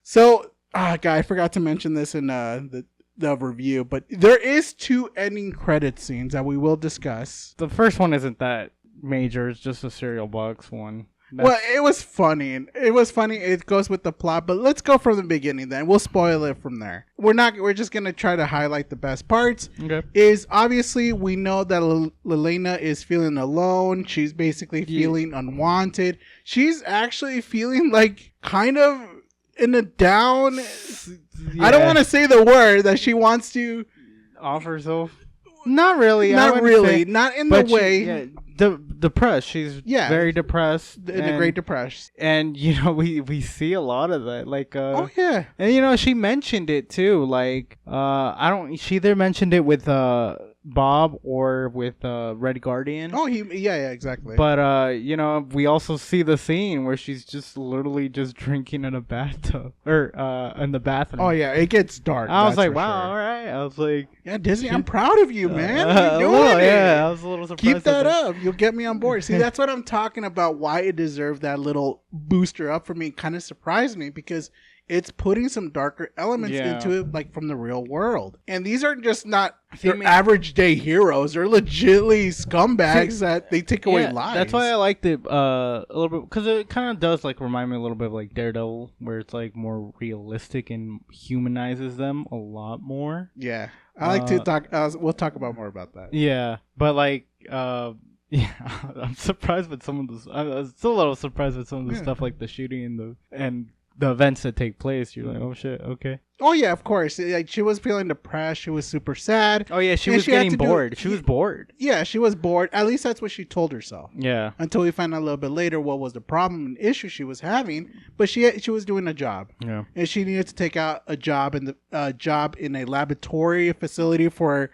So, guy, I forgot to mention this in the review, but there is 2 ending credit scenes that we will discuss. The first one isn't that major. It's just a cereal box one. Well, it was funny. It goes with the plot, but let's go from the beginning then. We'll spoil it from there. We're just going to try to highlight the best parts. Okay. Is obviously we know that Lelena is feeling alone. She's basically feeling unwanted. She's actually feeling like kind of in a down. Yeah. I don't want to say the word that she wants to offer herself. Not really. Not really. Not in the way. Depressed. She's very depressed. In a great depression. And, we see a lot of that. Like, oh, yeah. And, she mentioned it, too. Like, she either mentioned it with Bob or with Red Guardian. Oh, yeah, exactly. But, we also see the scene where she's just literally just drinking in a bathtub. Or, in the bathroom. Oh, yeah. It gets dark. I was like, wow, all right. I was like... Yeah, Disney, I'm proud of you, man. You're doing it. Yeah, I was a little surprised. Keep that up. You'll get me on board. See, that's what I'm talking about. Why it deserved that little booster up for me. Kind of surprised me because it's putting some darker elements into it, like from the real world. And these are just not your average day heroes. They're legitimately scumbags that they take away lives. That's why I liked it a little bit, because it kind of does like remind me a little bit of like Daredevil, where it's like more realistic and humanizes them a lot more. Yeah. I like to talk. We'll talk about more about that. Yeah, but like, I'm surprised with some of this. I'm still a little surprised with some of the stuff, like the shooting and the events that take place. You're like, oh shit, okay. Oh yeah, of course. Like she was feeling depressed. She was super sad. Oh yeah, she was getting bored. She was bored. Yeah, she was bored. At least that's what she told herself. Yeah. Until we find out a little bit later what was the problem and issue she was having. But she was doing a job. Yeah. And she needed to take out a job in a laboratory facility for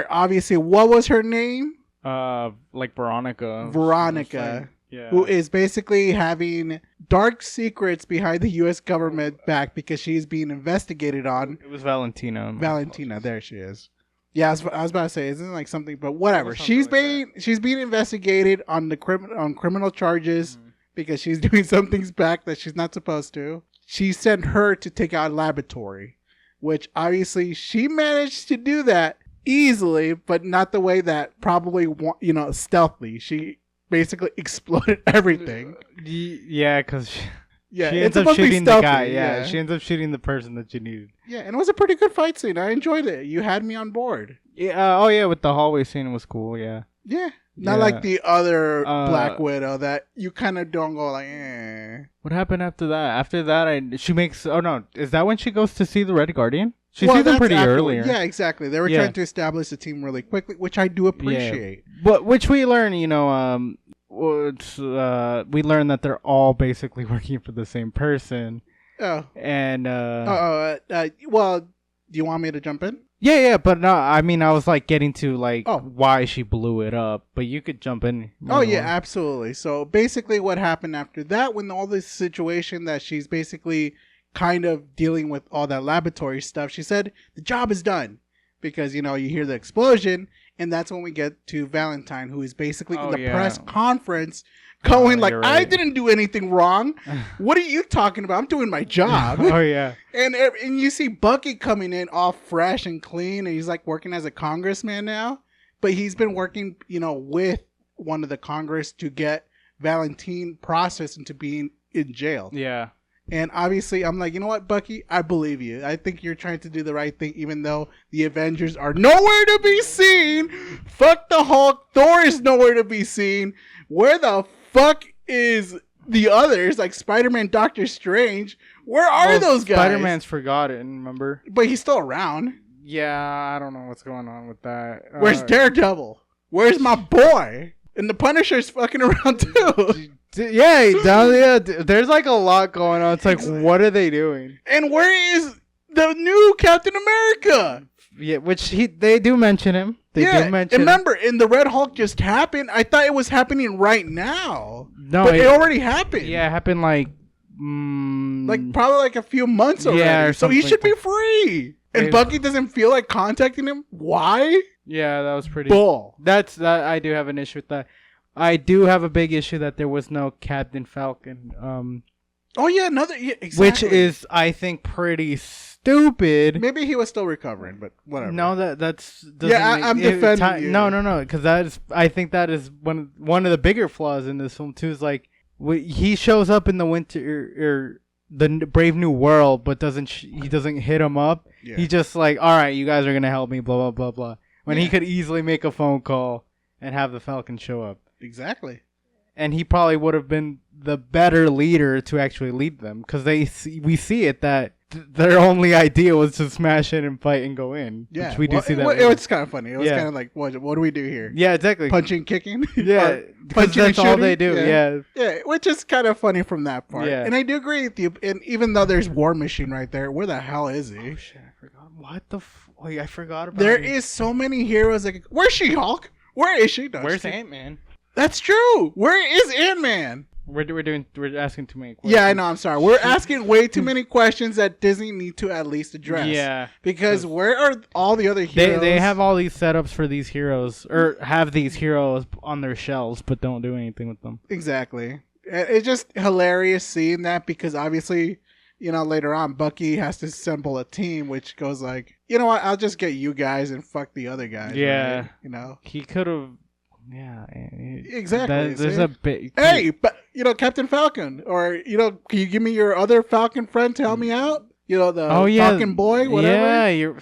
obviously, what was her name? Like Veronica. Veronica. Yeah. Who is basically having dark secrets behind the U.S. government back because she's being investigated on. It was Valentina. Valentina, there she is. Yeah, I was about to say, isn't it like something, but whatever. She's being investigated on criminal charges because she's doing some things back that she's not supposed to. She sent her to take out a laboratory, which obviously she managed to do that easily, but not the way that probably stealthily. She basically exploded everything. Yeah, because she ends up shooting the guy. Yeah, she ends up shooting the person that she needed. Yeah, and it was a pretty good fight scene. I enjoyed it. You had me on board. Yeah. With the hallway scene, it was cool. Yeah. Yeah. Not like the other Black Widow that you kind of don't go like, eh. What happened after that? After that, she makes... Oh, no. Is that when she goes to see the Red Guardian? She sees them pretty earlier. Yeah, exactly. They were trying to establish the team really quickly, which I do appreciate. Yeah. But which we learn, we learn that they're all basically working for the same person. Oh. And... well, do you want me to jump in? Yeah, but no, I mean, I was like getting to why she blew it up, but you could jump in. Oh, yeah, absolutely. So basically what happened after that, when all this situation that she's basically kind of dealing with all that laboratory stuff, she said the job is done because, you hear the explosion, and that's when we get to Valentine, who is basically in the press conference going like, right. I didn't do anything wrong. What are you talking about? I'm doing my job. Oh, yeah. And you see Bucky coming in all fresh and clean, and he's like working as a congressman now. But he's been working, with one of the Congress to get Valentine processed into being in jail. Yeah. And obviously, I'm like, you know what, Bucky? I believe you. I think you're trying to do the right thing, even though the Avengers are nowhere to be seen. Fuck the Hulk. Thor is nowhere to be seen. Where the fuck is the others, like Spider-Man, Doctor Strange? Where are those guys? Spider-Man's forgotten, remember? But he's still around. Yeah, I don't know what's going on with that. Where's Daredevil? Where's my boy? And the Punisher's fucking around too. Yeah, there's like a lot going on. It's like, what are they doing? And where is the new Captain America? Yeah, which they do mention him. They do mention remember, and the Red Hulk just happened. I thought it was happening right now. No, but it already happened. Yeah, it happened like probably like a few months already. Yeah, so he should be free. And Bucky doesn't feel like contacting him. Why? Yeah, that was pretty bull. That I do have an issue with that. I do have a big issue that there was no Captain Falcon. Oh yeah, another exactly. Which is, I think, pretty stupid. Maybe he was still recovering, but whatever. No, that's I'm defending you. No, because I think that is one of the bigger flaws in this film too. Is like he shows up in the winter or the Brave New World, but he doesn't hit him up. Yeah. He just like, all right, you guys are gonna help me, blah blah blah blah. When he could easily make a phone call and have the Falcon show up. Exactly. And he probably would have been the better leader to actually lead them, because we see it that their only idea was to smash in and fight and go in. Yeah, which we do see that. It was kind of funny. It was kind of like, what do we do here? Yeah, exactly. Punching, kicking. Yeah, punching. That's all they do. Yeah, which is kind of funny from that part. Yeah, and I do agree with you. And even though there's War Machine right there, where the hell is he? Oh shit, I forgot. What the? Wait, I forgot about. There is so many heroes. Like, where's She-Hulk? Where is she? Where's Ant-Man? That's true. Where is Ant-Man? We're asking too many questions. Yeah, I know. I'm sorry. We're asking way too many questions that Disney need to at least address. Yeah. Because where are all the other heroes? They have all these setups for these heroes, or have these heroes on their shelves, but don't do anything with them. Exactly. It's just hilarious seeing that, because obviously, later on, Bucky has to assemble a team, which goes like, you know what? I'll just get you guys and fuck the other guys. Yeah. Right? He could have. Yeah, exactly. There's a bit. Hey, but Captain Falcon, or can you give me your other Falcon friend to help me out? Falcon boy, whatever. Yeah,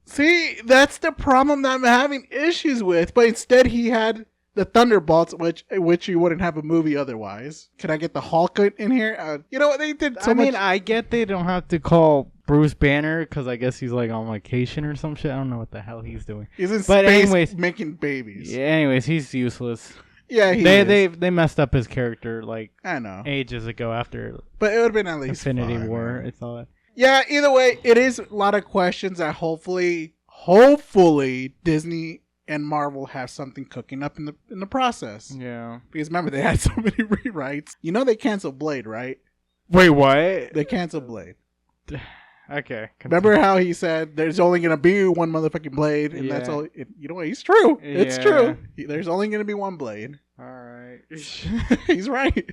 See, that's the problem that I'm having issues with. But instead, he had the Thunderbolts, which you wouldn't have a movie otherwise. Can I get the Hulk in here? They did so much. I mean, I get they don't have to call Bruce Banner, because I guess he's like on vacation or some shit. I don't know what the hell he's doing. He's in space making babies. Yeah, anyways, he's useless. Yeah, they messed up his character I know ages ago after. But it would have been at least Infinity fun, War. Man. I thought. Yeah, either way, it is a lot of questions that hopefully Disney and Marvel have something cooking up in the process. Yeah. Because remember, they had so many rewrites. They canceled Blade, right? Wait, what? They canceled Blade. Okay. Remember how he said there's only going to be one motherfucking Blade, and that's all. You know what? He's true. It's true. There's only going to be one Blade. All right. He's right.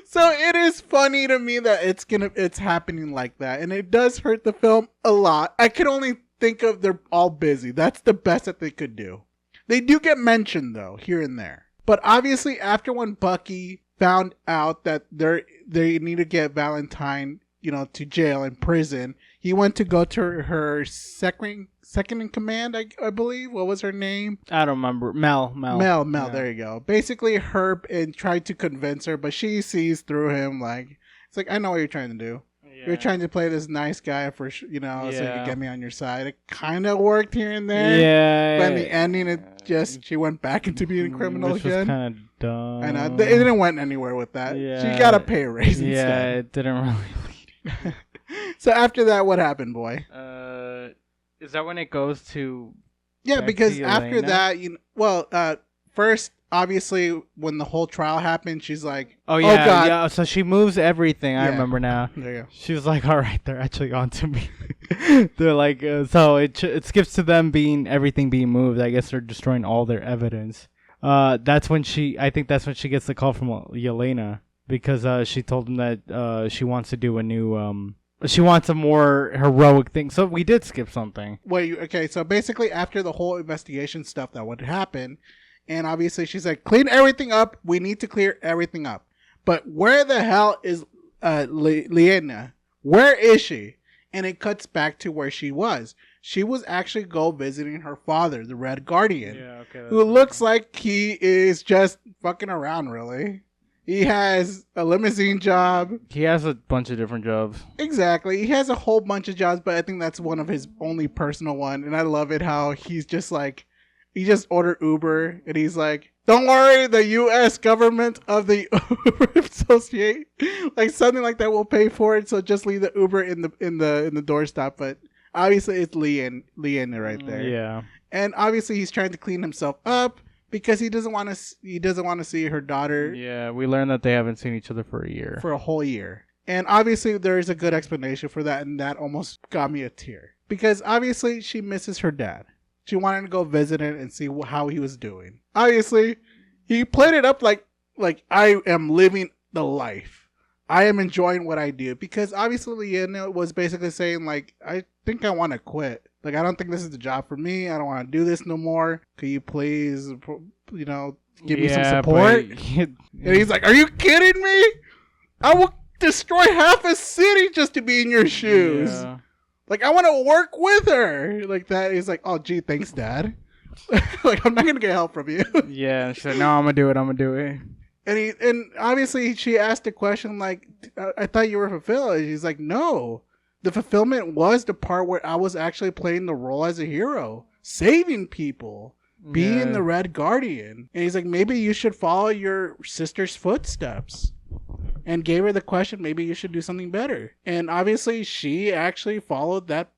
So it is funny to me that it's happening like that, and it does hurt the film a lot. I can only think of they're all busy. That's the best that they could do. They do get mentioned though here and there, but obviously after when Bucky found out that they need to get Valentine to jail in prison, he went to go to her second in command, I believe. What was her name? I don't remember. Mel. Yeah. There you go. Basically, Herb and tried to convince her, but she sees through him. It's like, I know what you're trying to do. Yeah. You're trying to play this nice guy so you can get me on your side. It kind of worked here and there. Yeah. But in the ending, she went back into being a criminal which again. Was kind of dumb. I know. It didn't went anywhere with that. Yeah. She got a pay raise instead. Yeah, it didn't really. So after that, what happened, boy? Is that when it goes to? Yeah, because after that, first, obviously, when the whole trial happened, she's like, "Oh yeah, God. Yeah." So she moves everything. I remember now. There you go. She was like, "All right, they're actually on to me." They're like, so it skips to them everything being moved. I guess they're destroying all their evidence. That's when I think that's when she gets the call from Yelena. Because she told him that she wants to do a new, she wants a more heroic thing. So we did skip something. Wait, okay. So basically, after the whole investigation stuff that would happen, and obviously she's like, clean everything up. We need to clear everything up. But where the hell is Liena? Where is she? And it cuts back to where she was. She was actually visiting her father, the Red Guardian, who looks like he is just fucking around, really. He has a limousine job. He has a bunch of different jobs. Exactly. He has a whole bunch of jobs, but I think that's one of his only personal one. And I love it how he's just like, he just ordered Uber and he's like, don't worry, the U.S. government of the Uber Associate, like something like that will pay for it. So just leave the Uber in the doorstop. But obviously it's Liena right there. Yeah. And obviously he's trying to clean himself up. Because he doesn't want to see her daughter. Yeah, we learned that they haven't seen each other for a year. For a whole year. And obviously there is a good explanation for that, and that almost got me a tear. Because obviously she misses her dad. She wanted to go visit him and see how he was doing. Obviously, he played it up like I am living the life. I am enjoying what I do. Because obviously Yelena was basically saying, like, I think I want to quit. Like, I don't think this is the job for me. I don't want to do this no more. Could you please, give me some support? And he's like, are you kidding me? I will destroy half a city just to be in your shoes. Yeah. Like, I want to work with her. Like that. He's like, oh, gee, thanks, Dad. Like, I'm not going to get help from you. Yeah. She said, no, I'm going to do it. And obviously she asked a question like, I thought you were fulfilled. And he's like, no. The fulfillment was the part where I was actually playing the role as a hero, saving people, being the Red Guardian. And he's like, maybe you should follow your sister's footsteps. And gave her the question, maybe you should do something better. And obviously she actually followed that.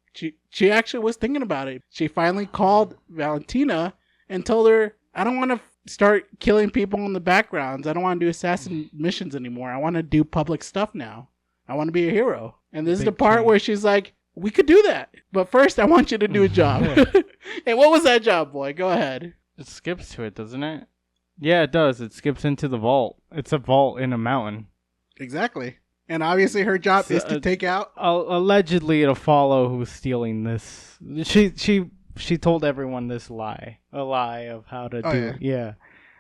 She actually was thinking about it. She finally called Valentina and told her, I don't want to start killing people in the backgrounds. I don't want to do assassin missions anymore. I want to do public stuff now. I want to be a hero. And this is the part where she's like, we could do that. But first, I want you to do a job. And what was that job, boy? Go ahead. It skips to it, doesn't it? Yeah, it does. It skips into the vault. It's a vault in a mountain. Exactly. And obviously her job is to take out... Allegedly, it'll follow who's stealing this. She told everyone this lie. A lie of how to do it. Yeah.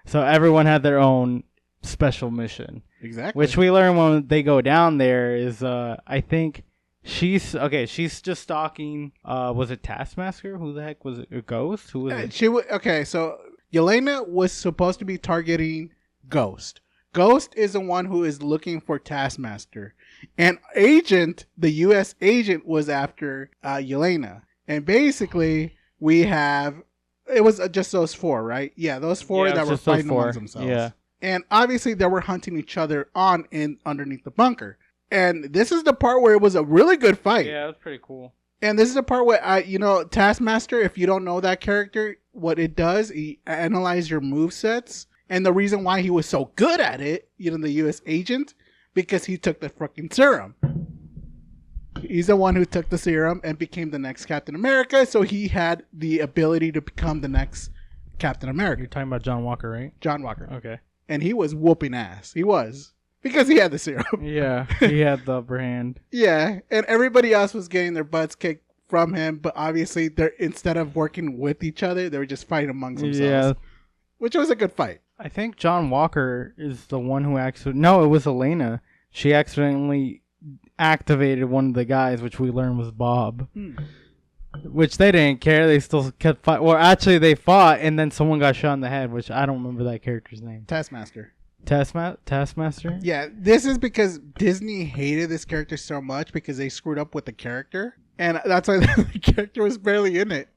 So everyone had their own special mission. Exactly. Which we learn when they go down there is, I think... She's just stalking, was it Taskmaster? Who the heck was it? A Ghost? Who was it? So Yelena was supposed to be targeting Ghost. Ghost is the one who is looking for Taskmaster. And the U.S. agent was after Yelena. And basically, it was just those four, right? Yeah, those four that were fighting amongst themselves. Yeah. And obviously, they were hunting each other underneath the bunker. And this is the part where it was a really good fight. Yeah, it was pretty cool. And this is the part where, Taskmaster, if you don't know that character, what it does, he analyzes your movesets. And the reason why he was so good at it, the U.S. agent, because he took the fucking serum. He's the one who took the serum and became the next Captain America. So he had the ability to become the next Captain America. You're talking about John Walker, right? John Walker. Okay. And he was whooping ass. He was. Because he had the serum. Yeah, he had the upper hand. Yeah, and everybody else was getting their butts kicked from him, but obviously, instead of working with each other, they were just fighting amongst themselves. Yeah. Which was a good fight. I think John Walker is the one who actually... No, it was Elena. She accidentally activated one of the guys, which we learned was Bob. Which they didn't care. They still kept fighting. Well, actually, they fought, and then someone got shot in the head, which I don't remember that character's name. Taskmaster. Taskmaster? Yeah, this is because Disney hated this character so much because they screwed up with the character. And that's why the character was barely in it.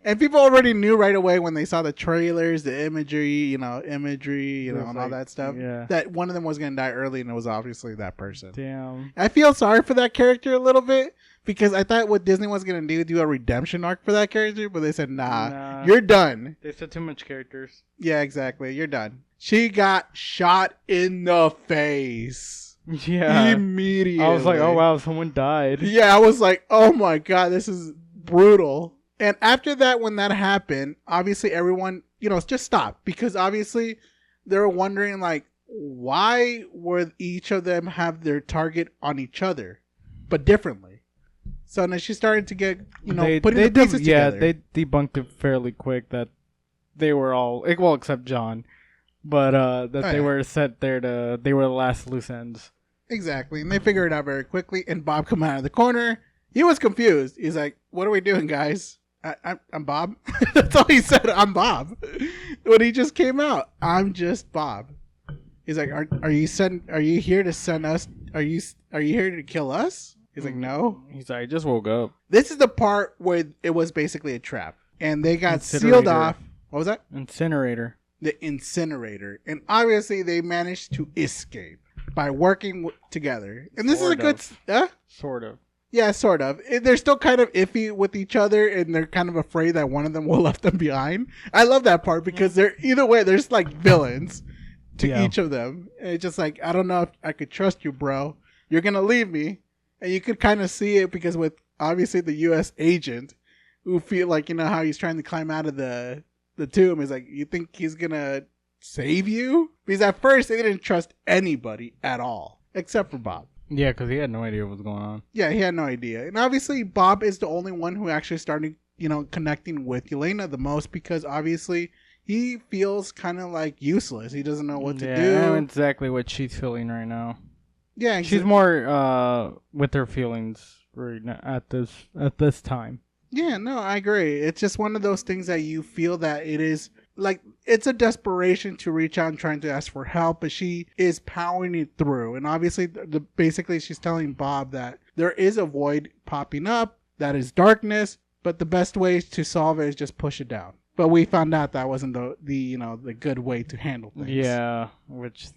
And people already knew right away when they saw the trailers, the imagery, and all that stuff, that one of them was going to die early, and it was obviously that person. Damn. I feel sorry for that character a little bit because I thought what Disney was going to do a redemption arc for that character, but they said, nah, you're done. They said too much characters. Yeah, exactly. You're done. She got shot in the face. Yeah. Immediately. I was like, oh, wow, someone died. Yeah, I was like, oh, my God, this is brutal. And after that, when that happened, obviously everyone, just stopped. Because obviously they were wondering, like, why would each of them have their target on each other, but differently? So then she started to get, putting the pieces together. Yeah, they debunked it fairly quick that they were all, well, except John. But they were set there they were the last loose ends. Exactly. And they figured it out very quickly. And Bob come out of the corner. He was confused. He's like, what are we doing, guys? I'm Bob. That's all he said. I'm Bob. When he just came out, I'm just Bob. He's like, are you here to send us? Are you here to kill us? He's like, no. He's like, I just woke up. This is the part where it was basically a trap. And they got sealed off. What was that? Incinerator. The incinerator. And obviously they managed to escape by working together. And this is a good... Sort of. Yeah, sort of. They're still kind of iffy with each other, and they're kind of afraid that one of them will left them behind. I love that part because they're either way, there's like villains to each of them. And it's just like, I don't know if I could trust you, bro. You're going to leave me. And you could kind of see it because with obviously the U.S. agent who feel like, how he's trying to climb out of the tomb is like, you think he's going to save you? Because at first they didn't trust anybody at all. except for Bob. Yeah, because he had no idea what was going on. Yeah, he had no idea. And obviously, Bob is the only one who actually started, connecting with Yelena the most because obviously he feels kind of like useless. He doesn't know what to do. Yeah, I know exactly what she's feeling right now. Yeah, she's more with her feelings right now at this time. Yeah, no, I agree. It's just one of those things that you feel that it is like it's a desperation to reach out and trying to ask for help, but she is powering it through. And obviously, basically, she's telling Bob that there is a void popping up that is darkness, but the best way to solve it is just push it down. But we found out that wasn't the good way to handle things. Yeah, which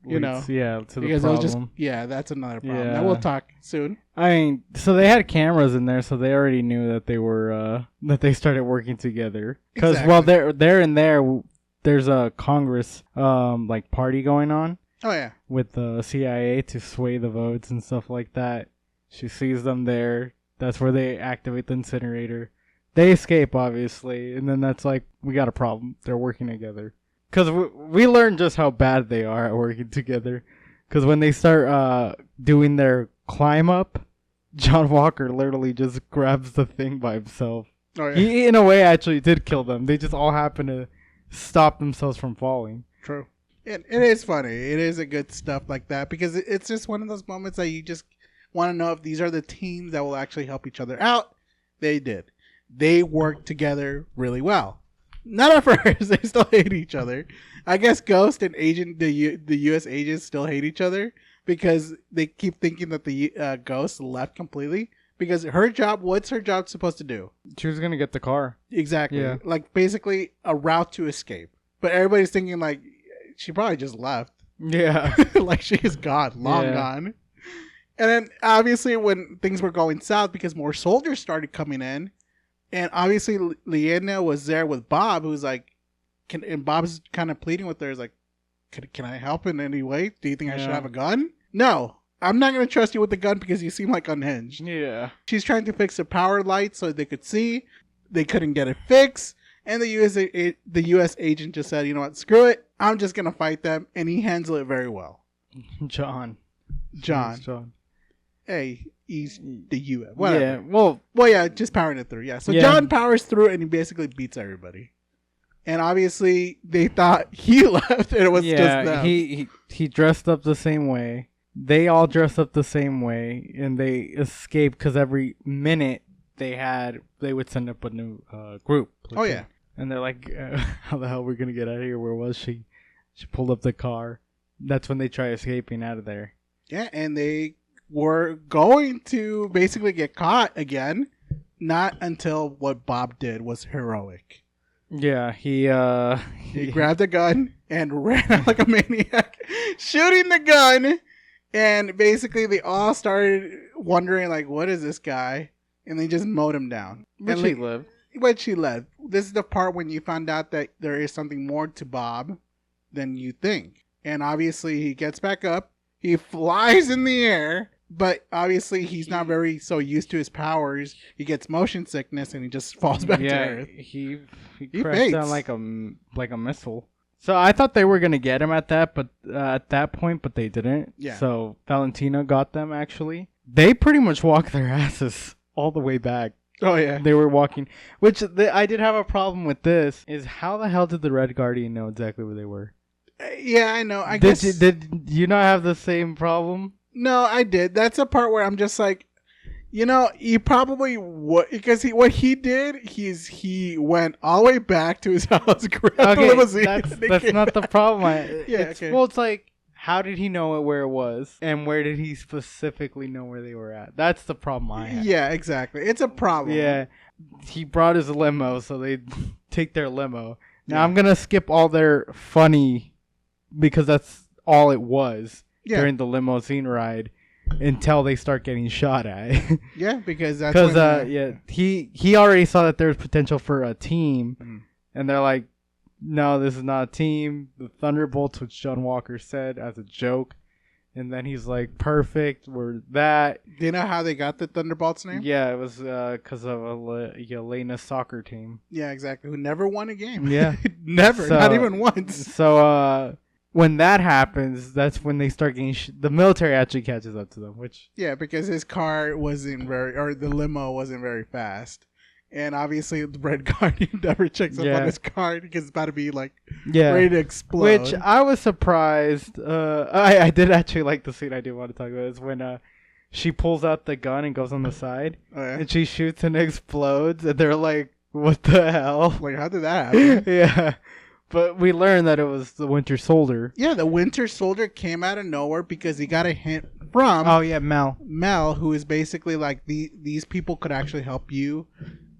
leads, to the because problem. That's another problem. Yeah. That we'll talk soon. I mean, so they had cameras in there, so they already knew that they were that they started working together. Because while they're in there, there's a Congress like party going on. Oh yeah, with the CIA to sway the votes and stuff like that. She sees them there. That's where they activate the incinerator. They escape, obviously, and then that's like, we got a problem. They're working together. Because we learned just how bad they are at working together. Because when they start doing their climb up, John Walker literally just grabs the thing by himself. Oh, yeah. He, in a way, actually did kill them. They just all happen to stop themselves from falling. True. It is funny. It is a good stuff like that because it's just one of those moments that you just want to know if these are the teams that will actually help each other out. They did. They worked together really well. Not at first. They still hate each other. I guess Ghost and the U.S. agents still hate each other because they keep thinking that the Ghost left completely. Because what's her job supposed to do? She was going to get the car. Exactly. Yeah. Like basically a route to escape. But everybody's thinking like she probably just left. Yeah. Like she is gone. Long gone. And then obviously when things were going south because more soldiers started coming in. And obviously, Lyanna was there with Bob, who's like, and Bob's kind of pleading with her, is like, can I help in any way? Do you think I should have a gun? No, I'm not going to trust you with the gun because you seem like unhinged. Yeah. She's trying to fix the power light so they could see. They couldn't get it fixed. And the U.S. agent just said, you know what, screw it. I'm just going to fight them. And he handled it very well. John. Hey, he's the U.S. Whatever. Yeah, well, yeah, just powering it through. Yeah, so John powers through and he basically beats everybody. And obviously, they thought he left and it was just them. He dressed up the same way. They all dressed up the same way, and they escaped because every minute they would send up a new group. Oh, yeah. And they're like, how the hell are we going to get out of here? Where was she? She pulled up the car. That's when they try escaping out of there. Yeah, and they were going to basically get caught again. Not until what Bob did was heroic. Yeah, he grabbed a gun and ran out like a maniac, shooting the gun. And basically, they all started wondering, like, what is this guy? And they just mowed him down. Which he lived. Which he lived. This is the part when you find out that there is something more to Bob than you think. And obviously, he gets back up. He flies in the air. But obviously, he's not very so used to his powers. He gets motion sickness, and he just falls back to Earth. He crashed down like a missile. So I thought they were gonna get him at that point, but they didn't. Yeah. So Valentina got them. Actually, they pretty much walked their asses all the way back. Oh yeah. They were walking. Which I did have a problem with. This is how the hell did the Red Guardian know exactly where they were? Yeah, I know. I guess did you not have the same problem? No, I did. That's a part where I'm just like, he probably would, because what he did, he went all the way back to his house, grabbed the limousine. That's not the problem. Okay. Well, it's like, how did he know where it was, and where did he specifically know where they were at? That's the problem I have. Yeah, exactly. It's a problem. Yeah, he brought his limo, so they take their limo. Now I'm gonna skip all their funny, because that's all it was. Yeah. During the limousine ride until they start getting shot at. Yeah, because he already saw that there's potential for a team, and they're like, no, this is not a team. The Thunderbolts, which John Walker said as a joke, and then he's like, perfect, we're that. Do you know how they got the Thunderbolts name? Yeah, it was because of Yelena soccer team. Yeah, exactly. Who never won a game. Yeah, never, not even once. So when that happens, that's when they start getting the military actually catches up to them, which Yeah, because his car wasn't or the limo wasn't very fast. And obviously the Red Guardian never checks up on his car because it's about to be like ready to explode. Which I was surprised. I did actually like the scene I do want to talk about is when she pulls out the gun and goes on the side and she shoots and explodes and they're like, what the hell? Like, how did that happen? Yeah. But we learned that it was the Winter Soldier. Yeah, the Winter Soldier came out of nowhere because he got a hint from Mel, who is basically like these people could actually help you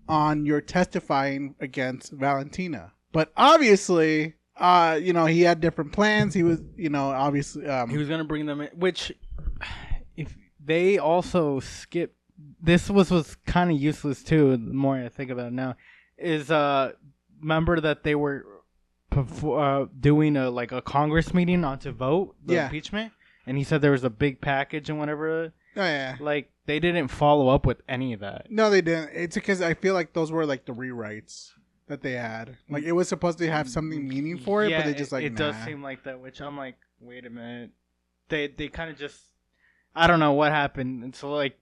on your testifying against Valentina. But obviously, he had different plans. He was, obviously he was gonna bring them in, which if they also skipped. This was kind of useless too. The more I think about it now, is remember that they were doing a Congress meeting on to vote the impeachment, and he said there was a big package and whatever. Oh yeah, like they didn't follow up with any of that. No, they didn't. It's because I feel like those were like the rewrites that they had. Like it was supposed to have something meaning for it, but they just it does seem like that. Which I'm like, wait a minute, they kind of just I don't know what happened, and so like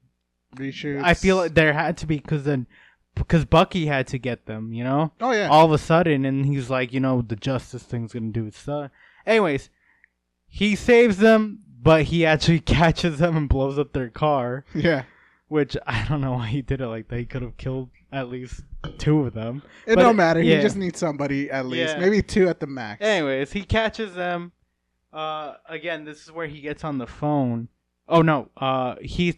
reshoots. I feel like there had to be because Bucky had to get them, Oh yeah. All of a sudden, and he's like, the justice thing's gonna do its stuff. Anyways, he saves them. But he actually catches them and blows up their car. Yeah. Which, I don't know why he did it like that. He could have killed at least 2 of them. It don't matter. Yeah. He just needs somebody at least. Yeah. Maybe 2 at the max. Anyways, he catches them. Again, this is where he gets on the phone. Oh, no.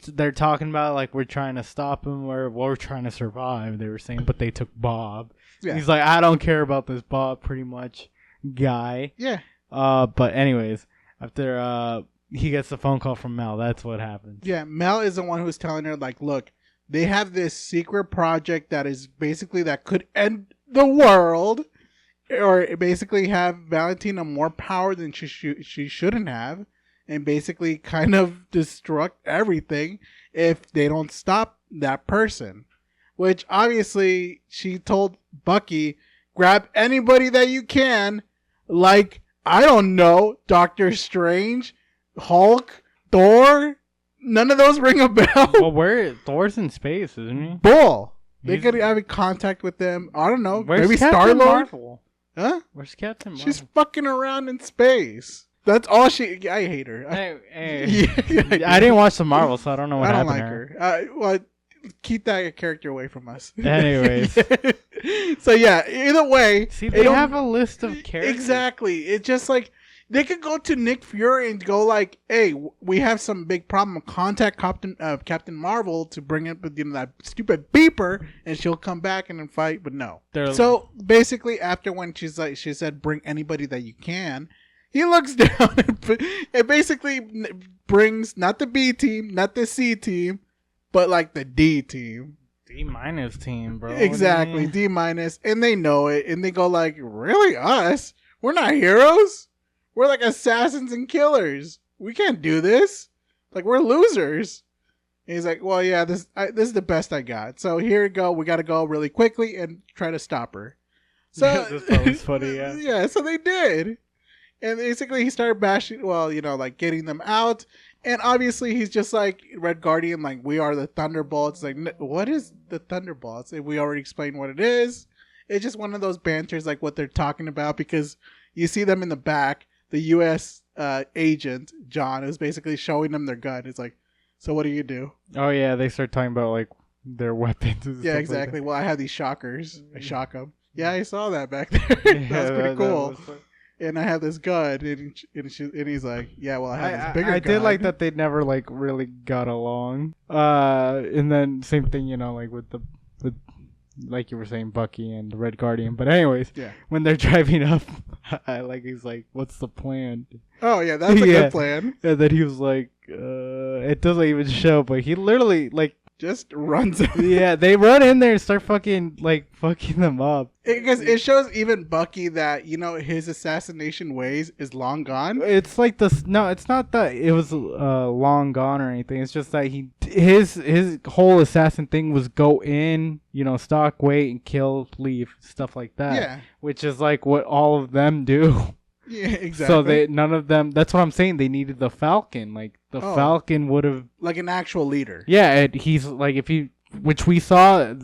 They're talking about, like, we're trying to stop him. Or we're trying to survive, they were saying. But they took Bob. Yeah. He's like, I don't care about this Bob, pretty much, guy. Yeah. But anyways, after... he gets a phone call from Mel. That's what happens. Yeah, Mel is the one who's telling her, like, look, they have this secret project that is basically that could end the world, or basically have Valentina more power than she shouldn't have, and basically kind of destruct everything if they don't stop that person. Which obviously she told Bucky, grab anybody that you can, like, I don't know, Doctor Strange, Hulk, Thor, none of those ring a bell. Well, Thor's in space, isn't he? Bull. They could have contact with them. I don't know. Where's maybe Captain Star-Lord? Marvel? Huh? Where's Captain Marvel? She's fucking around in space. That's all she... I hate her. I didn't watch the Marvel, so I don't know what happened to her. I don't like her. Well, keep that character away from us. Anyways. So yeah, either way... See, they have a list of characters. Exactly. It's just like... They could go to Nick Fury and go like, "Hey, we have some big problem. Contact Captain Marvel to bring up that stupid beeper, and she'll come back and then fight." But no. So basically, after when she said, "Bring anybody that you can," he looks down and basically brings not the B team, not the C team, but like the D team. D- team, bro. Exactly, D-, and they know it, and they go like, "Really, us? We're not heroes." We're like assassins and killers. We can't do this. Like, we're losers. And he's like, well, yeah, this is the best I got. So here we go. We got to go really quickly and try to stop her. So that was funny, yeah. Yeah, so they did. And basically he started bashing, like getting them out. And obviously he's just like Red Guardian, like, we are the Thunderbolts. Like, what is the Thunderbolts? And we already explained what it is. It's just one of those banters, like what they're talking about, because you see them in the back. The U.S. Agent, John, is basically showing them their gun. It's like, so what do you do? Oh, yeah. They start talking about, like, their weapons. And yeah, exactly. Like well, I have these shockers. I shock them. Yeah, I saw that back there. Yeah, that was pretty cool. And I have this gun. And he's like, yeah, well, I have this bigger gun. I did like that they never, like, really got along. And then same thing, like, with like you were saying, Bucky and the Red Guardian. But anyways, when they're driving up, he's like, what's the plan? Oh, yeah, that's a good plan. And then he was like, it doesn't even show, but he literally, like, just runs out. Yeah, they run in there and start fucking them up. Because it shows even Bucky that, his assassination ways is long gone. It's like this. No, it's not that it was long gone or anything. It's just that his whole assassin thing was go in, stalk, wait, and kill, leave, stuff like that. Yeah. Which is like what all of them do. Yeah, exactly. So none of them. That's what I'm saying. They needed the Falcon. Like the Falcon would have like an actual leader. Yeah, and he's like which we saw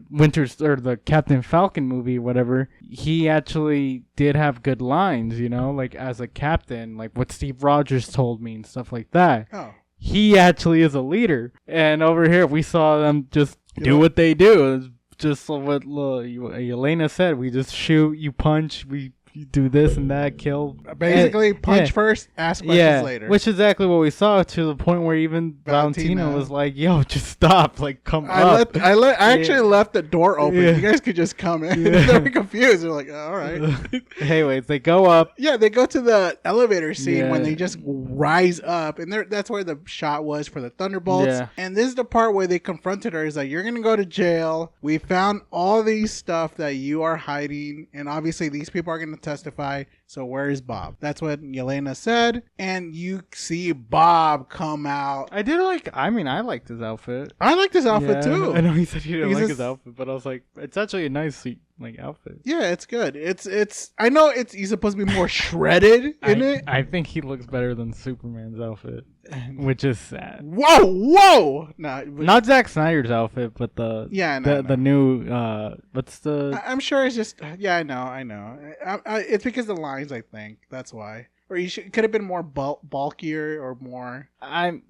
Winter's or the Captain Falcon movie, whatever. He actually did have good lines, like as a captain, like what Steve Rogers told me and stuff like that. Oh. He actually is a leader, and over here we saw them just do what they do. It's just what Elena said. We just shoot, you punch, we do this and that, kill. Basically, punch first, ask questions later. Which is exactly what we saw, to the point where even Valentina was like, "Yo, just stop! Like, come up." I actually left the door open. You guys could just come in. They were confused. They're like, "All right." Anyways, they go up. Yeah, they go to the elevator scene when they just rise up, and that's where the shot was for the Thunderbolts. Yeah. And this is the part where they confronted her. Is like, "You're gonna go to jail. We found all these stuff that you are hiding, and obviously these people are gonna testify, so where is Bob?" That's what Yelena said, and you see Bob come out. I liked his outfit. I liked his outfit too. I know he said he didn't like his outfit, but I was like, it's actually a nice outfit. Yeah, it's good. It's I know he's supposed to be more shredded in it. I think he looks better than Superman's outfit, which is sad. Whoa! Not Zack Snyder's outfit, but the new what's the? I'm sure it's just I know. It's because the lines. I think that's why. Or could have been more bulkier or more. I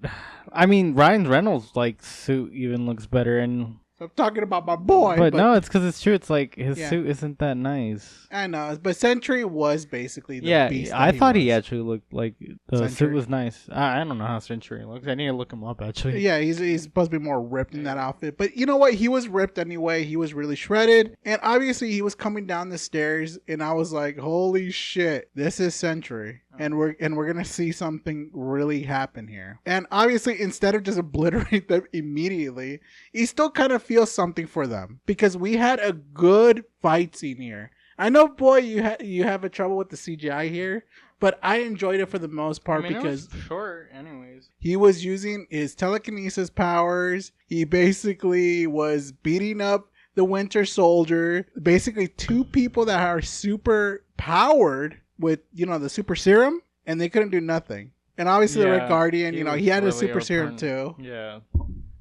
mean, Ryan Reynolds' suit even looks better, and I'm talking about my boy. But no, it's because it's true. It's like his suit isn't that nice. I know, but Sentry was basically the beast. I thought he actually looked like the suit was nice. I don't know how Sentry looks. I need to look him up, actually. Yeah, he's supposed to be more ripped in that outfit. But you know what? He was ripped anyway. He was really shredded. And obviously, he was coming down the stairs. And I was like, holy shit, this is Sentry. And we're gonna see something really happen here. And obviously, instead of just obliterate them immediately, he still kind of feels something for them, because we had a good fight scene here. I know, boy, you have a trouble with the CGI here, but I enjoyed it for the most part because it was short, anyways. He was using his telekinesis powers. He basically was beating up the Winter Soldier. Basically, two people that are super powered with, the super serum, and they couldn't do nothing. And obviously the Red Guardian, he had a super serum too. Yeah.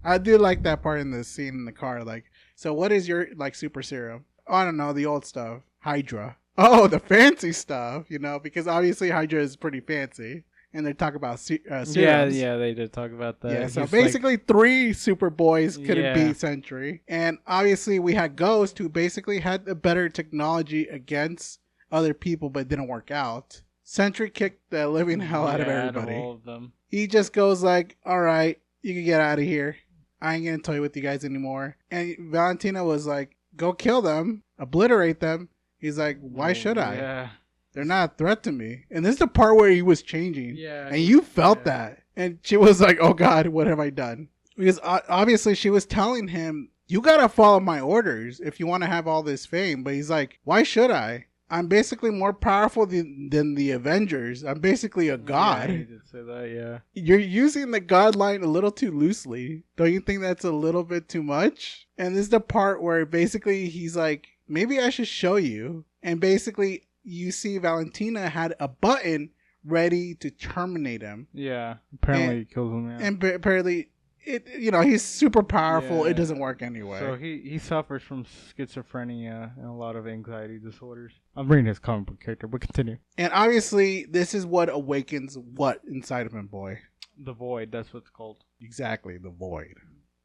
I do like that part in the scene in the car. Like, so what is your super serum? Oh, I don't know, the old stuff. Hydra. Oh, the fancy stuff, because obviously Hydra is pretty fancy. And they talk about serums. Yeah, they did talk about that. Yeah, so basically 3 super boys couldn't beat Sentry. And obviously we had Ghost, who basically had a better technology against other people, but it didn't work out. Sentry kicked the living hell out of everybody. All of them. He just goes like, all right, you can get out of here. I ain't gonna toy with you guys anymore. And Valentina was like, go kill them, obliterate them. He's like, why should I? Yeah. They're not a threat to me. And this is the part where he was changing. Yeah. And you felt that. And she was like, oh God, what have I done? Because obviously she was telling him, you gotta follow my orders if you want to have all this fame. But he's like, why should I? I'm basically more powerful than the Avengers. I'm basically a god. Yeah, he did say that, yeah. You're using the god line a little too loosely. Don't you think that's a little bit too much? And this is the part where basically he's like, maybe I should show you. And basically you see Valentina had a button ready to terminate him. Yeah, apparently it kills him. Yeah. And apparently he's super powerful. Yeah. It doesn't work anyway. So he suffers from schizophrenia and a lot of anxiety disorders. I'm reading his comic book character, but continue. And obviously, this is what awakens what inside of him, boy. The Void, that's what it's called. Exactly, the Void.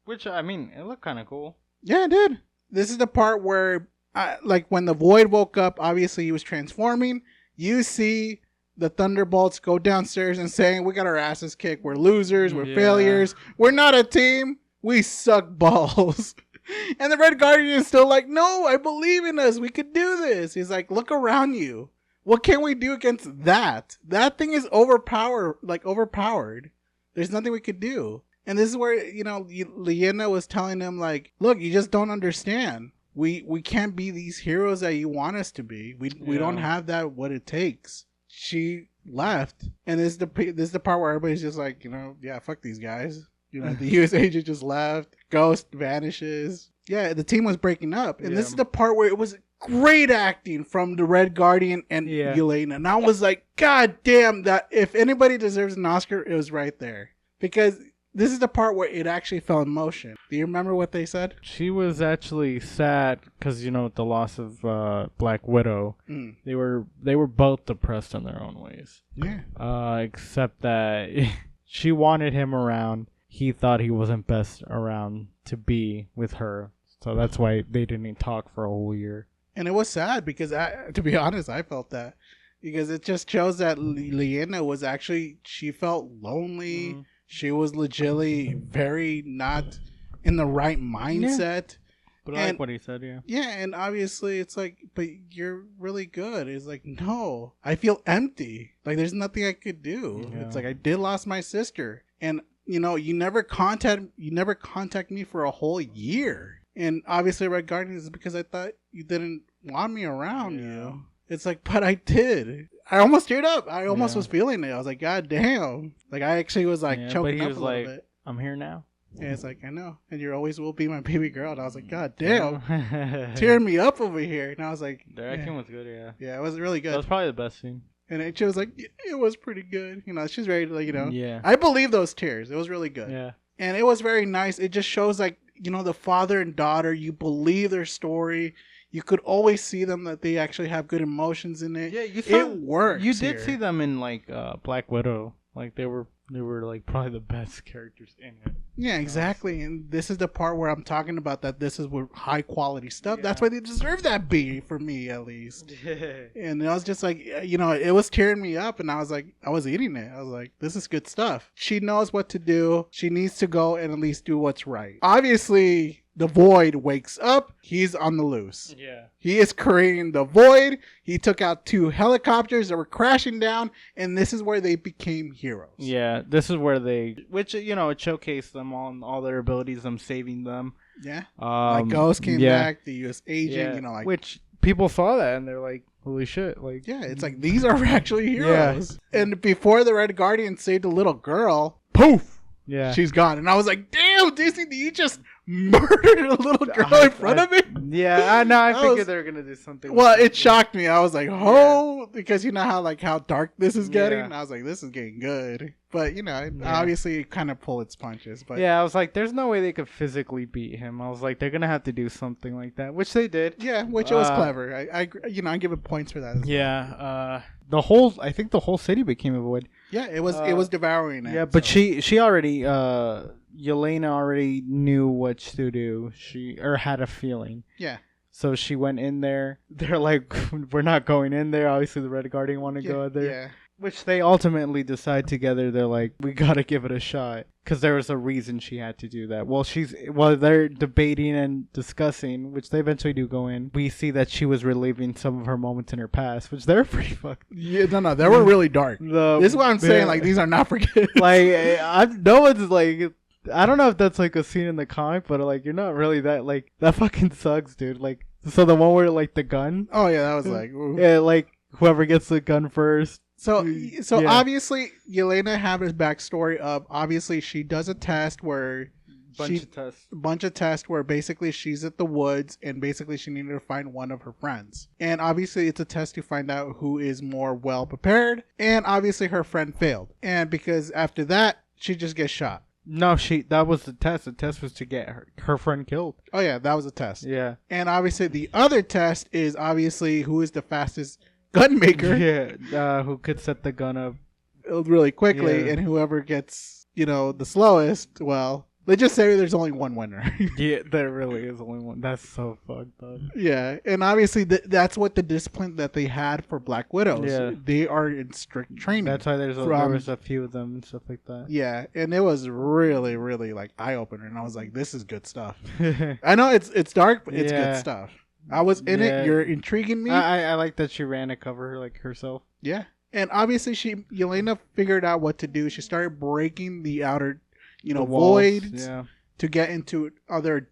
Which, I mean, it looked kind of cool. Yeah, it did. This is the part where, when the Void woke up, obviously he was transforming. You see the Thunderbolts go downstairs and saying, we got our asses kicked. We're losers. We're failures. We're not a team. We suck balls. And the Red Guardian is still like, no, I believe in us. We could do this. He's like, look around you. What can we do against that? That thing is overpowered. There's nothing we could do. And this is where, Liena was telling him, like, look, you just don't understand. We can't be these heroes that you want us to be. We don't have that, what it takes. She left, and this is the part where everybody's just like, fuck these guys. The U.S. agent just left. Ghost vanishes. Yeah, the team was breaking up, and this is the part where it was great acting from the Red Guardian and Yelena. And I was like, God damn, that if anybody deserves an Oscar, it was right there. Because this is the part where it actually fell in motion. Do you remember what they said? She was actually sad because, the loss of Black Widow. They were both depressed in their own ways. Yeah. Except that she wanted him around. He thought he wasn't best around to be with her. So that's why they didn't talk for a whole year. And it was sad because, to be honest, I felt that. Because it just shows that Liena was actually, she felt lonely. Mm-hmm. She was legitimately very not in the right mindset. Yeah. But I like what he said, yeah. Yeah, and obviously it's like, but you're really good. It's like, no, I feel empty. Like there's nothing I could do. Yeah. It's like I did lost my sister. And, you never contact me for a whole year. And obviously Red Guardian is because I thought you didn't want me around you. It's like, but I did. I almost teared up. I almost was feeling it. I was like, God damn. Like I actually was like choking up a little bit. I'm here now. And it's like, I know. And you always will be my baby girl. And I was like, God damn. Tearing me up over here. And I was like, the acting was good, yeah. Yeah, it was really good. That was probably the best scene. And she was like, it was pretty good. She's ready to, like, Yeah. I believe those tears. It was really good. Yeah. And it was very nice. It just shows, like, the father and daughter, you believe their story. You could always see them that they actually have good emotions in it. Yeah, it works. You did see them in like Black Widow. Like they were like probably the best characters in it. Yeah, exactly. And this is the part where I'm talking about that this is high quality stuff. Yeah. That's why they deserve that B for me, at least. And I was just like, it was tearing me up, and I was like, I was eating it. I was like, this is good stuff. She knows what to do. She needs to go and at least do what's right. Obviously, the Void wakes up. He's on the loose. Yeah. He is creating the Void. He took out 2 helicopters that were crashing down, and this is where they became heroes. Yeah, this is where it showcased them all their abilities, them saving them. Yeah. Like Ghost came back, the U.S. agent, which people saw that and they're like, holy shit. Like, yeah, it's like, these are actually heroes. Yeah. And before the Red Guardian saved a little girl, poof! Yeah. She's gone. And I was like, damn, Disney, you just murdered a little girl in front of me? Yeah, I figured they were going to do something. Well, it shocked me. I was like, because you know how dark this is getting? Yeah. I was like, this is getting good. But, obviously it kind of pulled its punches. But yeah, I was like, there's no way they could physically beat him. I was like, they're going to have to do something like that, which they did. Yeah, which was clever. I give it points for that as well. I think the whole city became a Void. Yeah, it was devouring it. Yeah, but she already, Yelena already knew what to do. She had a feeling. Yeah. So she went in there. They're like, we're not going in there. Obviously, the Red Guardian want to go in there. Yeah. Which they ultimately decide together. They're like, we gotta give it a shot, because there was a reason she had to do that. While they're debating and discussing, which they eventually do go in, we see that she was reliving some of her moments in her past, which they're pretty fucked. Yeah, no, they were really dark. This is what I'm saying. Like, these are not forgettable. Like, no one's like, I don't know if that's like a scene in the comic, but like, you're not really that, like, that fucking sucks, dude. Like, so the one where like the gun. Oh yeah, that was like, ooh. Yeah, like whoever gets the gun first. So obviously, Yelena had his backstory of, obviously she does a test where bunch of tests where basically she's at the woods and basically she needed to find one of her friends. And obviously it's a test to find out who is more well prepared. And obviously her friend failed. And because after that, she just gets shot. No, that was the test. The test was to get her friend killed. Oh yeah, that was a test. Yeah. And obviously the other test is obviously who is the fastest gun maker. Yeah, who could set the gun up really quickly, and whoever gets, the slowest, well, let's just say there's only one winner. Yeah, there really is only one. That's so fucked up. Yeah, and obviously that's what the discipline that they had for Black Widows. Yeah. They are in strict training. That's why there was a few of them and stuff like that. Yeah, and it was really, really like eye-opener, and I was like, this is good stuff. I know it's dark, but it's good stuff. I was in it. You're intriguing me. I like that she ran to cover her, like, herself. Yeah. And obviously Yelena figured out what to do. She started breaking the outer, voids to get into other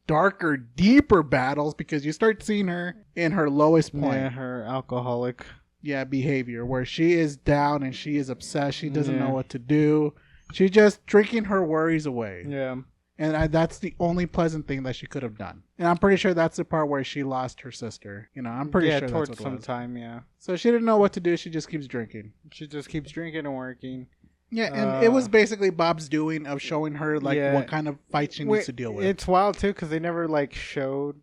darker, deeper battles, because you start seeing her in her lowest point. Yeah, her alcoholic. Yeah, behavior, where she is down and she is obsessed. She doesn't know what to do. She's just drinking her worries away. Yeah. And that's the only pleasant thing that she could have done. And I'm pretty sure that's the part where she lost her sister. I'm pretty sure that's what it was. Time, yeah. So she didn't know what to do. She just keeps drinking. She just keeps drinking and working. Yeah, and it was basically Bob's doing of showing her what kind of fight she needs to deal with. It's wild too because they never showed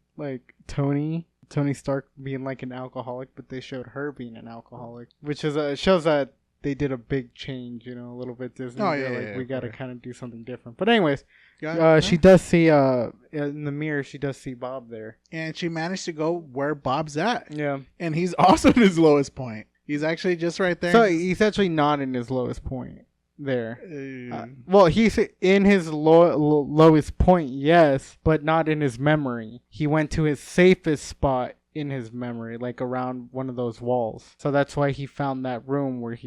Tony Stark being an alcoholic, but they showed her being an alcoholic, which is shows that they did a big change, a little bit Disney. Oh yeah, we got to kind of do something different. But anyways, yeah. She does see in the mirror. She does see Bob there, and she managed to go where Bob's at. Yeah, and he's also in his lowest point. He's actually just right there. So he's actually not in his lowest point there. Well, he's in his lowest point, yes, but not in his memory. He went to his safest spot in his memory, around one of those walls. So that's why he found that room where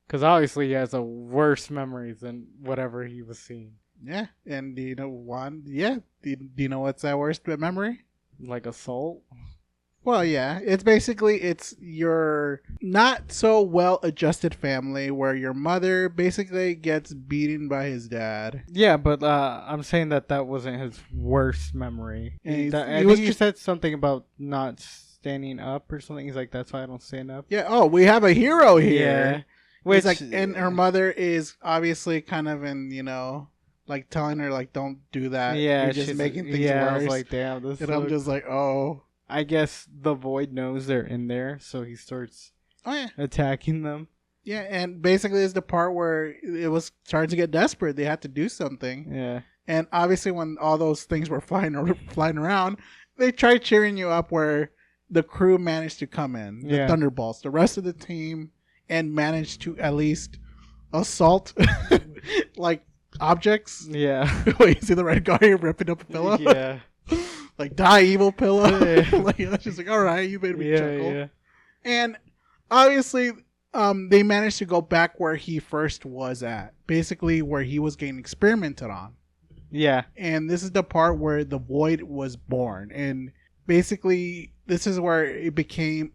because obviously he has a worse memories than whatever he was seeing. Yeah, and do you know one? Yeah, do you know what's that worst memory? Assault. Well, yeah, it's your not so well adjusted family where your mother basically gets beaten by his dad. Yeah, but I'm saying that wasn't his worst memory. And he said something about not standing up or something. He's like, that's why I don't stand up. Yeah. Oh, we have a hero here. Yeah. Which, and her mother is obviously kind of in, telling her don't do that. Yeah, you're just making things worse. I was like, damn, this. And I'm just like, oh. I guess the Void knows they're in there, so he starts attacking them. Yeah, and basically it's the part where it was starting to get desperate. They had to do something. Yeah. And obviously when all those things were flying around, they tried cheering you up where the crew managed to come in. The Thunderbolts, the rest of the team, and managed to at least assault objects. Yeah. Wait, you see the red guy ripping up a pillow? Yeah. Die evil pillow. That's just all right, you made me chuckle. Yeah. And obviously, they managed to go back where he first was at, basically where he was getting experimented on. Yeah. And this is the part where the Void was born, and basically this is where it became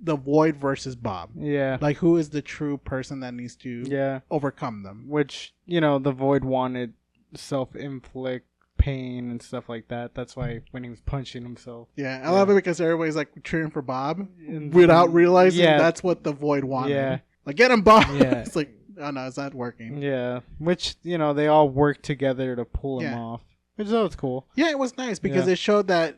the Void versus Bob. Yeah. Who is the true person that needs to overcome them? Which the Void wanted self-inflict pain and stuff like that. That's why when he was punching himself. Yeah, I love it because everybody's cheering for Bob without realizing that's what the Void wanted. Yeah. Get him, Bob. Yeah. It's oh no, it's not working. Yeah. Which, they all work together to pull him off. Which was cool. Yeah, it was nice because it showed that,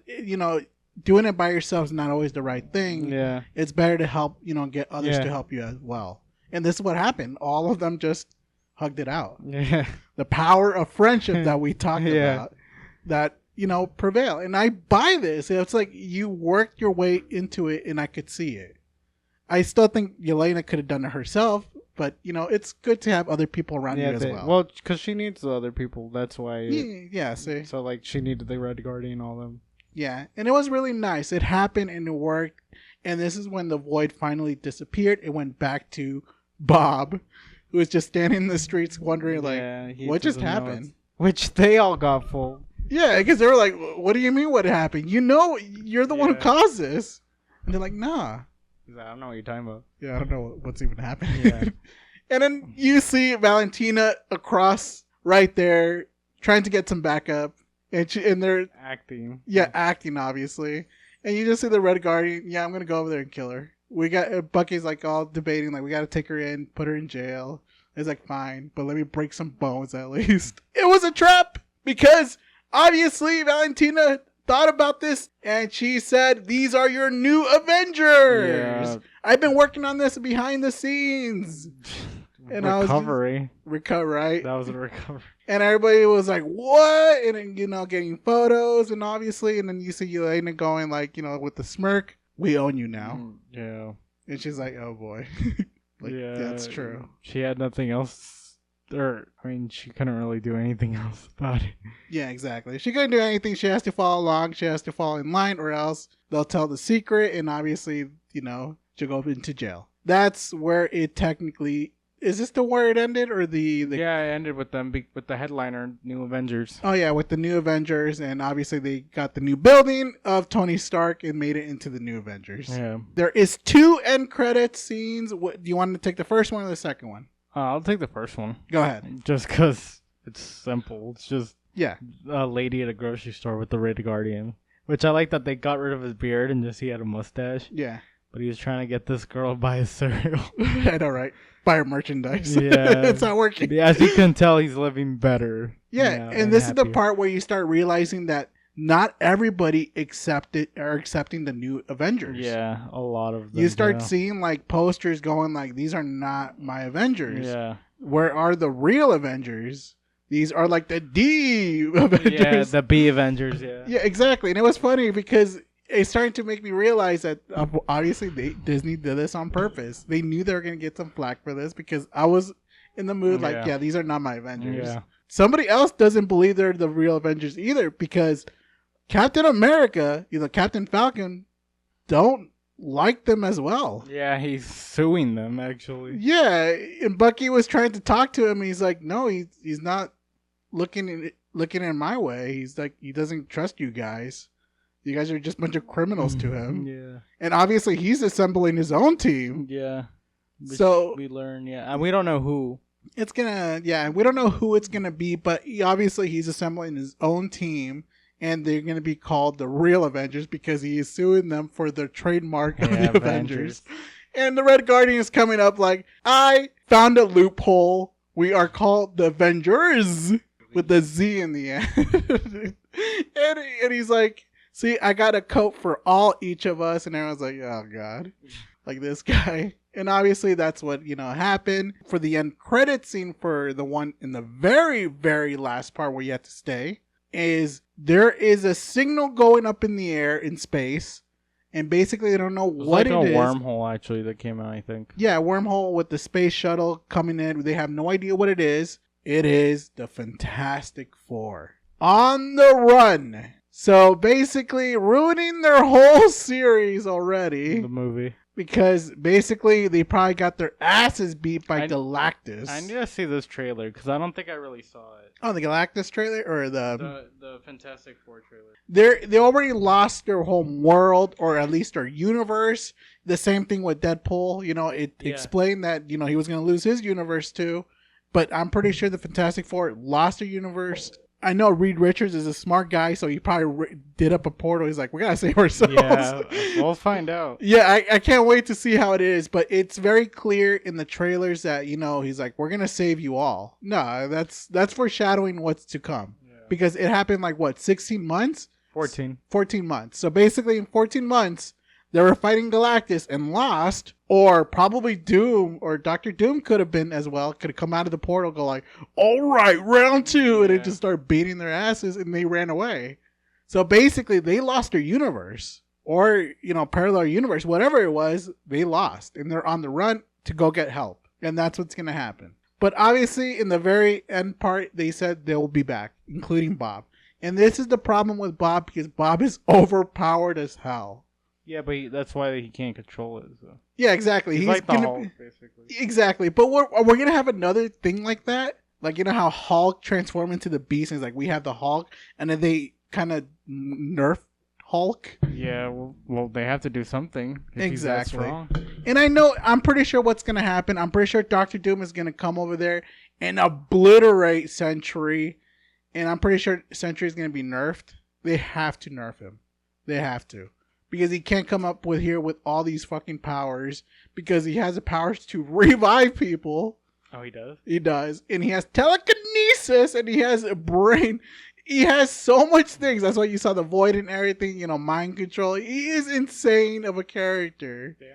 doing it by yourself is not always the right thing. Yeah. It's better to help, get others to help you as well. And this is what happened. All of them just hugged it out. Yeah. The power of friendship that we talked about that, prevail. And I buy this. It's you worked your way into it and I could see it. I still think Yelena could have done it herself, but, it's good to have other people around you as well. Well, because she needs the other people. That's why. See. So, she needed the Red Guardian and all them. Yeah, and it was really nice. It happened and it worked. And this is when the Void finally disappeared. It went back to Bob, who was just standing in the streets wondering, what just happened? Which they all got full. Yeah, because they were like, what do you mean what happened? You're the one who caused this. And they're like, nah. He's like, I don't know what you're talking about. Yeah, I don't know what's even happening. Yeah. And then you see Valentina across right there trying to get some backup. And they're acting. Yeah, acting, obviously. And you just see the Red Guardian. Yeah, I'm going to go over there and kill her. We got Bucky's all debating, we got to take her in, put her in jail. It's fine, but let me break some bones at least. It was a trap because obviously Valentina thought about this and she said, these are your new Avengers. Yeah. I've been working on this behind the scenes. And recovery. Right? That was a recovery. And everybody was like, what? And then, getting photos and obviously, and then you see Elena going with the smirk, we own you now. Yeah. And she's like, oh boy. That's true. She had nothing else. She couldn't really do anything else about it. Yeah, exactly. She couldn't do anything. She has to follow along. She has to fall in line or else they'll tell the secret and obviously, she'll go into jail. That's where it technically... Is this the where it ended or the... Yeah, it ended with them, with the headliner, New Avengers. Oh yeah, with the New Avengers, and obviously they got the new building of Tony Stark and made it into the New Avengers. Yeah. There is 2 end credit scenes. Do you want to take the first one or the second one? I'll take the first one. Go ahead. Just because it's simple. It's just Yeah. A lady at a grocery store with the Red Guardian. Which I like that they got rid of his beard and just he had a mustache. Yeah. But he was trying to get this girl to buy his cereal. I know, right? Buy her merchandise. Yeah. It's not working. Yeah, as you can tell, he's living better. Yeah, and this is the part where you start realizing that not everybody are accepting the new Avengers. Yeah, a lot of them. You start seeing like posters going like, these are not my Avengers. Yeah. Where are the real Avengers? These are like the D Avengers. Yeah, the B Avengers, yeah. Yeah, exactly. And it was funny because it's starting to make me realize that obviously Disney did this on purpose. They knew they were going to get some flack for this because I was in the mood like, yeah, these are not my Avengers. Yeah. Somebody else doesn't believe they're the real Avengers either because Captain America, Captain Falcon, don't like them as well. Yeah, he's suing them, actually. Yeah, and Bucky was trying to talk to him. He's like, no, he's not looking in my way. He's like, he doesn't trust you guys. You guys are just a bunch of criminals to him. Yeah. And obviously he's assembling his own team. Yeah. So we learn, and we don't know who. We don't know who it's gonna be, but obviously he's assembling his own team, and they're gonna be called the real Avengers because he is suing them for their trademark of the Avengers. And the Red Guardian is coming up like, I found a loophole. We are called the Avengers with the Z in the end. and he's like, see, I got a coat for each of us. And everyone's like, oh, God. Like this guy. And obviously that's what, happened. For the end credit scene for the one in the very, very last part where you have to stay is there is a signal going up in the air in space. And basically they don't know what it is. It's like a wormhole, actually, that came out, I think. Yeah, a wormhole with the space shuttle coming in. They have no idea what it is. It is the Fantastic Four. On the run. So basically ruining their whole series already. The movie. Because basically they probably got their asses beat by Galactus. I need to see this trailer because I don't think I really saw it. Oh, the Galactus trailer or the Fantastic Four trailer? They already lost their home world, or at least their universe. The same thing with Deadpool. It explained that he was going to lose his universe too. But I'm pretty sure the Fantastic Four lost their universe. I know Reed Richards is a smart guy, so he probably did up a portal. He's like, we gotta save ourselves. Yeah, we'll find out. Yeah, I can't wait to see how it is. But it's very clear in the trailers that he's like, we're gonna save you all. No, that's foreshadowing what's to come. Yeah. Because it happened like 16 months? 14 months. So basically in 14 months, they were fighting Galactus and lost, or probably Doom, or Dr. Doom could have been as well, could have come out of the portal, go like, all right, round 2, and it just started beating their asses, and they ran away. So basically, they lost their universe, or, parallel universe, whatever it was, they lost, and they're on the run to go get help, and that's what's going to happen. But obviously, in the very end part, they said they will be back, including Bob. And this is the problem with Bob, because Bob is overpowered as hell. Yeah, but that's why he can't control it. So. Yeah, exactly. He's like the Hulk, basically. Exactly. But we're going to have another thing like that. Like, how Hulk transformed into the Beast, and it's like, we have the Hulk, and then they kind of nerf Hulk. Yeah, well, they have to do something. Exactly. And I'm pretty sure what's going to happen. I'm pretty sure Dr. Doom is going to come over there and obliterate Sentry. And I'm pretty sure Sentry is going to be nerfed. They have to nerf him. They have to. Because he can't come up with all these fucking powers. Because he has the powers to revive people. Oh, he does? He does. And he has telekinesis. And he has a brain. He has so much things. That's why you saw the void and everything. Mind control. He is insane of a character. Damn.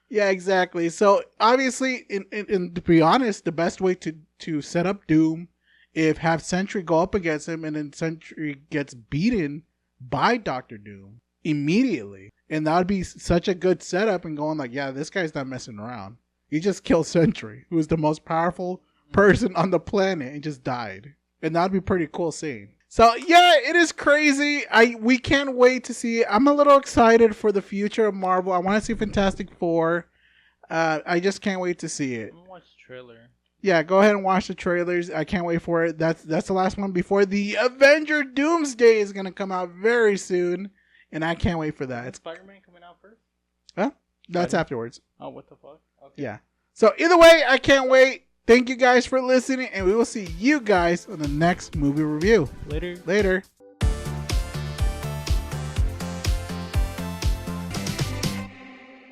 Yeah, exactly. So, obviously, and to be honest, the best way to set up Doom, have Sentry go up against him. And then Sentry gets beaten by Dr. Doom. Immediately. And that would be such a good setup and going like, yeah, this guy's not messing around. He just killed Sentry, who is the most powerful person on the planet, and just died. And that would be pretty cool seeing. So yeah, it is crazy. We can't wait to see it. I'm a little excited for the future of Marvel. I want to see Fantastic Four. I just can't wait to see it. Watch the trailer. Yeah, go ahead and watch the trailers. I can't wait for it. That's the last one before the Avenger Doomsday is going to come out very soon. And I can't wait for that. Is Spider-Man coming out first? Huh? That's afterwards. Oh, what the fuck? Okay. Yeah. So either way, I can't wait. thank you guys for listening, and we will see you guys on the next movie review. Later. Later.